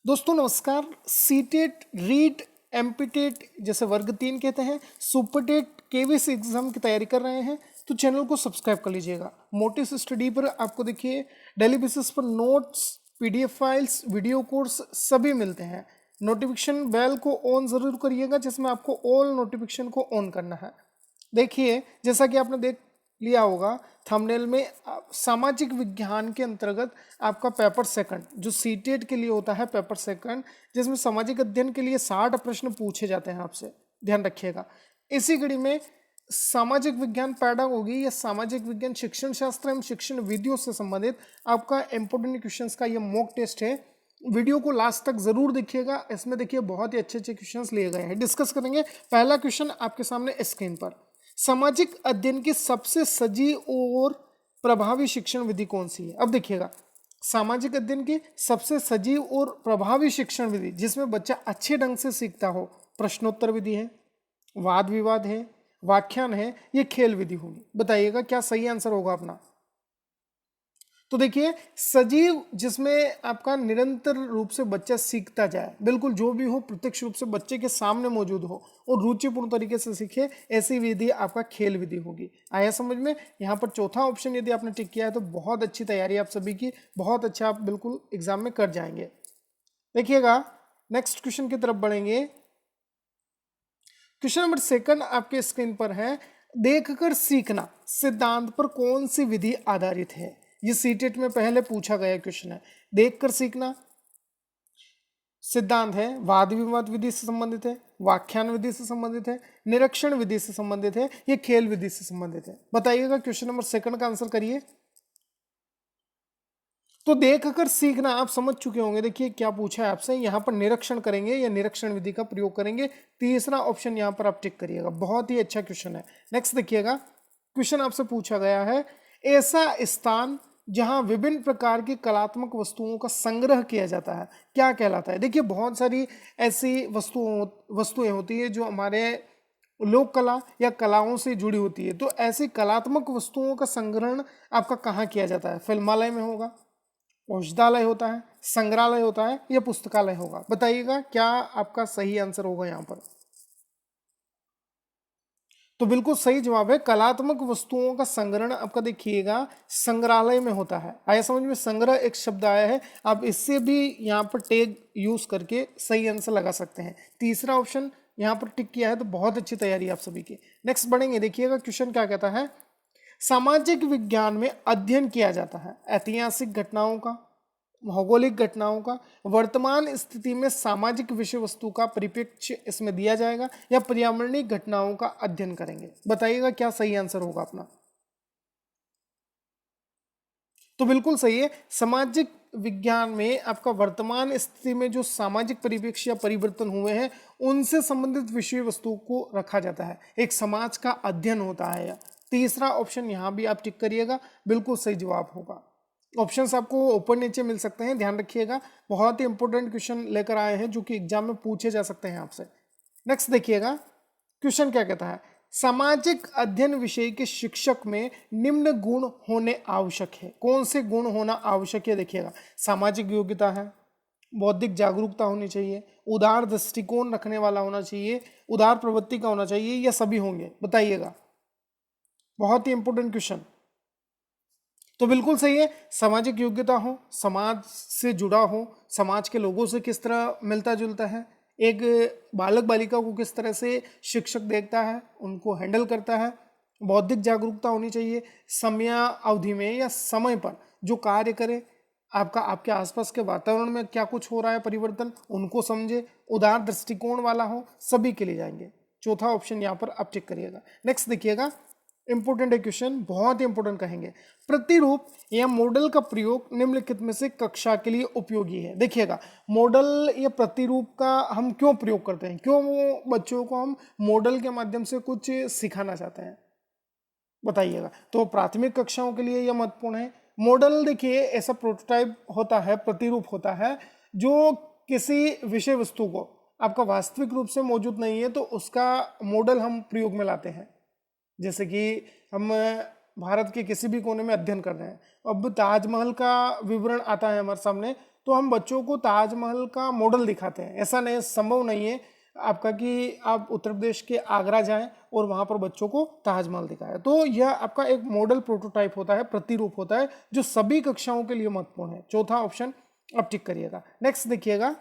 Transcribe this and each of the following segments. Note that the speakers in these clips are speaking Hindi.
दोस्तों नमस्कार। सीटेट, रीट, एमपीटेट जैसे वर्ग 3 कहते हैं, सुपरटेट, केवीएस एग्जाम की तैयारी कर रहे हैं तो चैनल को सब्सक्राइब कर लीजिएगा। मोटिस स्टडी पर आपको देखिए डेली बेसिस पर notes, PDF files, video course सभी मिलते हैं। नोटिफिकेशन बेल को ऑन जरूर करिएगा जिसमें आपको ऑल नोटिफिकेशन को ऑन करना है। देखिए जैसा कि आपने देख लिया होगा थंबनेल में, सामाजिक विज्ञान के अंतर्गत आपका पेपर सेकंड जो सीटेट के लिए होता है, पेपर सेकंड जिसमें सामाजिक अध्ययन के लिए 60 प्रश्न पूछे जाते हैं आपसे, ध्यान रखिएगा। इसी कड़ी में सामाजिक विज्ञान पैडागोगी या सामाजिक विज्ञान शिक्षण शास्त्र एवं शिक्षण विधियों से संबंधित आपका इंपोर्टेंट क्वेश्चंस का ये मॉक टेस्ट है। वीडियो को लास्ट तक जरूर देखिएगा, इसमें देखिए बहुत ही अच्छे अच्छे क्वेश्चंस लिए गए हैं। डिस्कस करेंगे। पहला क्वेश्चन आपके सामने स्क्रीन पर, सामाजिक अध्ययन की सबसे सजीव और प्रभावी शिक्षण विधि कौन सी है। अब देखिएगा, सामाजिक अध्ययन की सबसे सजीव और प्रभावी शिक्षण विधि जिसमें बच्चा अच्छे ढंग से सीखता हो, प्रश्नोत्तर विधि है, वाद विवाद है, व्याख्यान है, ये खेल विधि होगी। बताइएगा क्या सही आंसर होगा अपना। तो देखिए सजीव जिसमें आपका निरंतर रूप से बच्चा सीखता जाए, बिल्कुल जो भी हो प्रत्यक्ष रूप से बच्चे के सामने मौजूद हो और रुचिपूर्ण तरीके से सीखे, ऐसी विधि आपका खेल विधि होगी। आया समझ में। यहाँ पर चौथा ऑप्शन यदि आपने टिक किया है तो बहुत अच्छी तैयारी आप सभी की, बहुत अच्छा आप बिल्कुल एग्जाम में कर जाएंगे। देखिएगा नेक्स्ट क्वेश्चन की तरफ बढ़ेंगे। क्वेश्चन नंबर सेकंड आपके स्क्रीन पर है, देखकर सीखना सिद्धांत पर कौन सी विधि आधारित है। ये सीटेट में पहले पूछा गया क्वेश्चन है। देखकर सीखना सिद्धांत है, वाद विवाद विधि से संबंधित है, व्याख्यान विधि से संबंधित है, निरीक्षण विधि से संबंधित है, ये खेल विधि से संबंधित है। बताइएगा क्वेश्चन नंबर सेकंड का आंसर करिए। तो देखकर सीखना आप समझ चुके होंगे। देखिए क्या पूछा है आपसे, यहाँ पर निरीक्षण करेंगे या निरीक्षण विधि का प्रयोग करेंगे। तीसरा ऑप्शन यहाँ पर आप टिक करिएगा, बहुत ही अच्छा क्वेश्चन है। नेक्स्ट देखिएगा, क्वेश्चन आपसे पूछा गया है, ऐसा स्थान जहां विभिन्न प्रकार की कलात्मक वस्तुओं का संग्रह किया जाता है क्या कहलाता है। देखिए बहुत सारी ऐसी वस्तुएं होती है जो हमारे लोक कला या कलाओं से जुड़ी होती है। तो ऐसी कलात्मक वस्तुओं का संग्रहण आपका कहाँ किया जाता है। फिल्मालय में होगा, औषधालय होता है, संग्रहालय होता है या पुस्तकालय होगा। बताइएगा क्या आपका सही आंसर होगा यहाँ पर। तो बिल्कुल सही जवाब है, कलात्मक वस्तुओं का संग्रहण आपका देखिएगा संग्रहालय में होता है। आया समझ में। संग्रह एक शब्द आया है, आप इससे भी यहाँ पर टैग यूज करके सही आंसर लगा सकते हैं। तीसरा ऑप्शन यहाँ पर टिक किया है, तो बहुत अच्छी तैयारी आप सभी की। नेक्स्ट बढ़ेंगे। देखिएगा क्वेश्चन क्या कहता है, सामाजिक विज्ञान में अध्ययन किया जाता है ऐतिहासिक घटनाओं का, भौगोलिक घटनाओं का, वर्तमान स्थिति में सामाजिक विषय वस्तु का परिप्रेक्ष्य इसमें दिया जाएगा, या पर्यावरणीय घटनाओं का अध्ययन करेंगे। बताइएगा क्या सही आंसर होगा अपना। तो बिल्कुल सही है, सामाजिक विज्ञान में आपका वर्तमान स्थिति में जो सामाजिक परिप्रेक्ष्य या परिवर्तन हुए हैं उनसे संबंधित विषय वस्तु को रखा जाता है, एक समाज का अध्ययन होता है। तीसरा ऑप्शन यहां भी आप टिक करिएगा, बिल्कुल सही जवाब होगा। ऑप्शंस आपको ऊपर नीचे मिल सकते हैं, ध्यान रखिएगा। बहुत ही इंपॉर्टेंट क्वेश्चन लेकर आए हैं जो कि एग्जाम में पूछे जा सकते हैं आपसे। नेक्स्ट देखिएगा क्वेश्चन क्या कहता है, सामाजिक अध्ययन विषय के शिक्षक में निम्न गुण होने आवश्यक है। कौन से गुण होना आवश्यक है। देखिएगा सामाजिक योग्यता है, बौद्धिक जागरूकता होनी चाहिए, उदार दृष्टिकोण रखने वाला होना चाहिए, उदार प्रवृत्ति का होना चाहिए, या सभी होंगे। बताइएगा, बहुत ही इंपॉर्टेंट क्वेश्चन। तो बिल्कुल सही है, सामाजिक योग्यता हो, समाज से जुड़ा हो, समाज के लोगों से किस तरह मिलता जुलता है, एक बालक बालिका को किस तरह से शिक्षक देखता है, उनको हैंडल करता है, बौद्धिक जागरूकता होनी चाहिए, समय अवधि में या समय पर जो कार्य करे, आपका आपके आसपास के वातावरण में क्या कुछ हो रहा है परिवर्तन उनको समझे, उदार दृष्टिकोण वाला हो, सभी के लिए जाएंगे। चौथा ऑप्शन यहाँ पर आप चेक करिएगा। नेक्स्ट देखिएगा, इंपोर्टेंट है क्वेश्चन, बहुत ही इंपोर्टेंट कहेंगे, प्रतिरूप या मॉडल का प्रयोग निम्नलिखित में से कक्षा के लिए उपयोगी है। देखिएगा मॉडल या प्रतिरूप का हम क्यों प्रयोग करते हैं, क्यों वो बच्चों को हम मॉडल के माध्यम से कुछ सिखाना चाहते हैं। बताइएगा। तो प्राथमिक कक्षाओं के लिए यह महत्वपूर्ण है। मॉडल देखिए ऐसा प्रोटोटाइप होता है, प्रतिरूप होता है जो किसी विषय वस्तु को आपका वास्तविक रूप से मौजूद नहीं है तो उसका मॉडल हम प्रयोग में लाते हैं। जैसे कि हम भारत के किसी भी कोने में अध्ययन कर रहे हैं, अब ताजमहल का विवरण आता है हमारे सामने, तो हम बच्चों को ताजमहल का मॉडल दिखाते हैं। ऐसा नहीं, संभव नहीं है आपका कि आप उत्तर प्रदेश के आगरा जाएं और वहां पर बच्चों को ताजमहल दिखाएं। तो यह आपका एक मॉडल प्रोटोटाइप होता है, प्रतिरूप होता है, जो सभी कक्षाओं के लिए महत्वपूर्ण है। चौथा ऑप्शन आप टिक करिएगा। नेक्स्ट देखिएगा,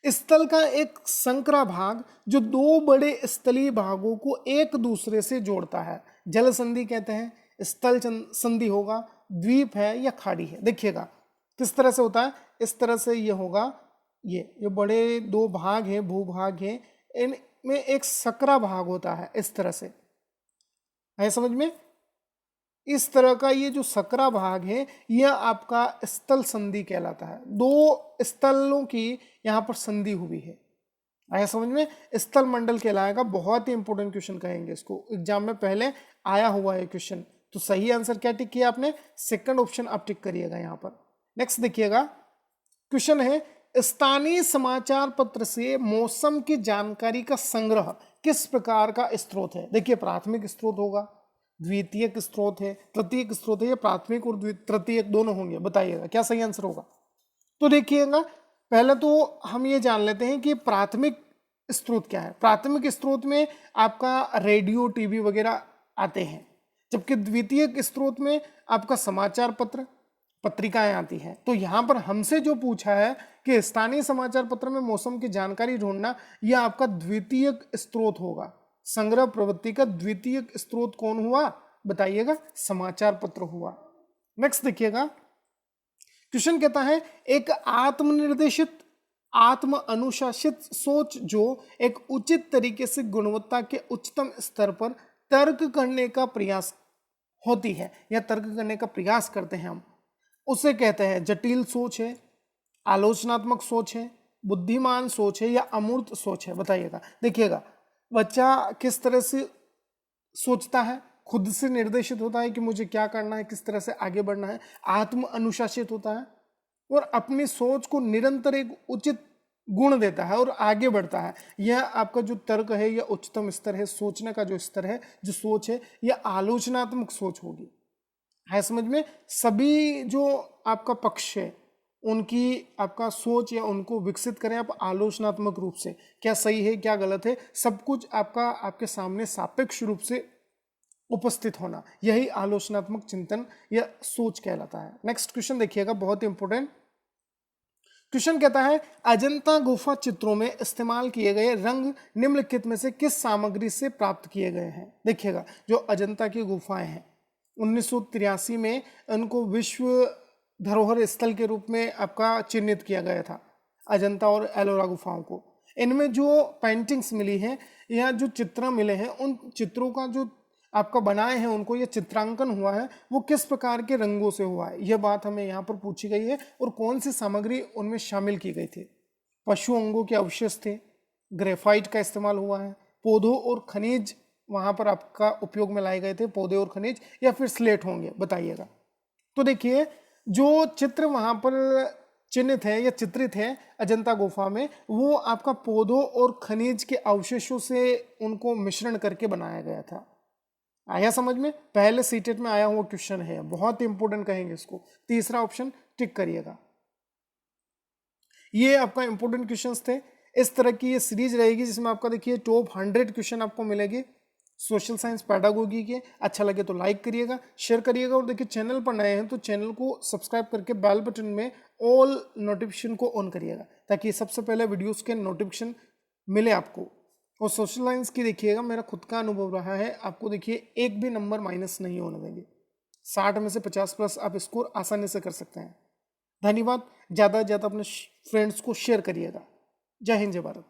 स्थल का एक संकरा भाग जो दो बड़े स्थलीय भागों को एक दूसरे से जोड़ता है, जल संधि कहते हैं, स्थल संधि होगा, द्वीप है या खाड़ी है। देखिएगा किस तरह से होता है, इस तरह से ये होगा, ये बड़े दो भाग हैं, भूभाग हैं, इनमें एक सकरा भाग होता है, इस तरह से है समझ में। इस तरह का ये जो सकरा भाग है यह आपका स्थल संधि कहलाता है। दो स्थलों की यहाँ पर संधि हुई है, आया समझ में, स्थल मंडल कहलाएगा। बहुत ही इंपॉर्टेंट क्वेश्चन कहेंगे इसको, एग्जाम में पहले आया हुआ है क्वेश्चन। तो सही आंसर क्या टिक किया आपने, सेकंड ऑप्शन आप टिक करिएगा यहाँ पर। नेक्स्ट देखिएगा, क्वेश्चन है स्थानीय समाचार पत्र से मौसम की जानकारी का संग्रह किस प्रकार का स्रोत है। देखिए प्राथमिक स्रोत होगा, द्वितीयक स्रोत है, तृतीयक स्रोत है, या प्राथमिक और तृतीयक दोनों होंगे, बताइएगा क्या सही आंसर होगा। तो देखिएगा पहले तो हम ये जान लेते हैं कि प्राथमिक स्रोत क्या है। प्राथमिक स्रोत में आपका रेडियो, टीवी वगैरह आते हैं, जबकि द्वितीयक स्रोत में आपका समाचार पत्र, पत्रिकाएं आती हैं। तो यहाँ पर हमसे जो पूछा है कि स्थानीय समाचार पत्र में मौसम की जानकारी ढूंढना, यह आपका द्वितीयक स्रोत होगा। संग्रह प्रवृत्ति का द्वितीयक स्रोत कौन हुआ, बताइएगा, समाचार पत्र हुआ। नेक्स्ट देखिएगा, क्वेश्चन कहता है एक आत्मनिर्देशित, आत्म अनुशासित सोच जो एक उचित तरीके से गुणवत्ता के उच्चतम स्तर पर तर्क करने का प्रयास होती है या तर्क करने का प्रयास करते हैं हम, उसे कहते हैं जटिल सोच है, आलोचनात्मक सोच है, बुद्धिमान सोच है या अमूर्त सोच है, बताइएगा। देखिएगा बच्चा किस तरह से सोचता है, खुद से निर्देशित होता है कि मुझे क्या करना है, किस तरह से आगे बढ़ना है, आत्म अनुशासित होता है और अपनी सोच को निरंतर एक उचित गुण देता है और आगे बढ़ता है। यह आपका जो तर्क है यह उच्चतम स्तर है, सोचने का जो स्तर है, जो सोच है, यह आलोचनात्मक सोच होगी, है समझ में। सभी जो आपका पक्ष है उनकी आपका सोच या उनको विकसित करें आप आलोचनात्मक रूप से, क्या सही है क्या गलत है, सब कुछ आपका आपके सामने सापेक्ष रूप से उपस्थित होना, यही आलोचनात्मक चिंतन या सोच कहलाता है। नेक्स्ट क्वेश्चन देखिएगा, बहुत इंपॉर्टेंट क्वेश्चन कहता है अजंता गुफा चित्रों में इस्तेमाल किए गए रंग निम्नलिखित में से किस सामग्री से प्राप्त किए गए हैं। देखिएगा जो अजंता की गुफाएं हैं 1983 में उनको विश्व धरोहर स्थल के रूप में आपका चिन्हित किया गया था, अजंता और एलोरा गुफाओं को। इनमें जो पेंटिंग्स मिली है या जो चित्र मिले हैं, उन चित्रों का जो आपका बनाए हैं उनको ये चित्रांकन हुआ है वो किस प्रकार के रंगों से हुआ है, यह बात हमें यहाँ पर पूछी गई है। और कौन सी सामग्री उनमें शामिल की गई थी, पशु अंगों के अवशेष थे, ग्रेफाइट का इस्तेमाल हुआ है, पौधों और खनिज वहाँ पर आपका उपयोग में लाए गए थे, पौधे और खनिज, या फिर स्लेट होंगे, बताइएगा। तो देखिए जो चित्र वहाँ पर चिन्हित है या चित्रित है अजंता गुफा में, वो आपका पौधों और खनिज के अवशेषों से उनको मिश्रण करके बनाया गया था। आया समझ में, पहले सीटेट में आया हुआ क्वेश्चन है, बहुत इंपॉर्टेंट कहेंगे इसको। तीसरा ऑप्शन टिक करिएगा। ये आपका इंपॉर्टेंट क्वेश्चंस थे। इस तरह की ये सीरीज रहेगी जिसमें आपका देखिए टॉप 100 क्वेश्चन आपको मिलेंगे सोशल साइंस पेडागोगी के। अच्छा लगे तो लाइक करिएगा, शेयर करिएगा, और देखिए चैनल पर नए हैं तो चैनल को सब्सक्राइब करके बेल बटन में ऑल नोटिफिकेशन को ऑन करिएगा ताकि सबसे पहले वीडियोस के नोटिफिकेशन मिले आपको। और सोशल साइंस की देखिएगा मेरा खुद का अनुभव रहा है, आपको देखिए एक भी नंबर माइनस नहीं होने देंगे, 60 में से 50 प्लस आप स्कोर आसानी से कर सकते हैं। धन्यवाद। ज़्यादा से ज़्यादा अपने फ्रेंड्स को शेयर करिएगा। जय हिंद, जय भारत।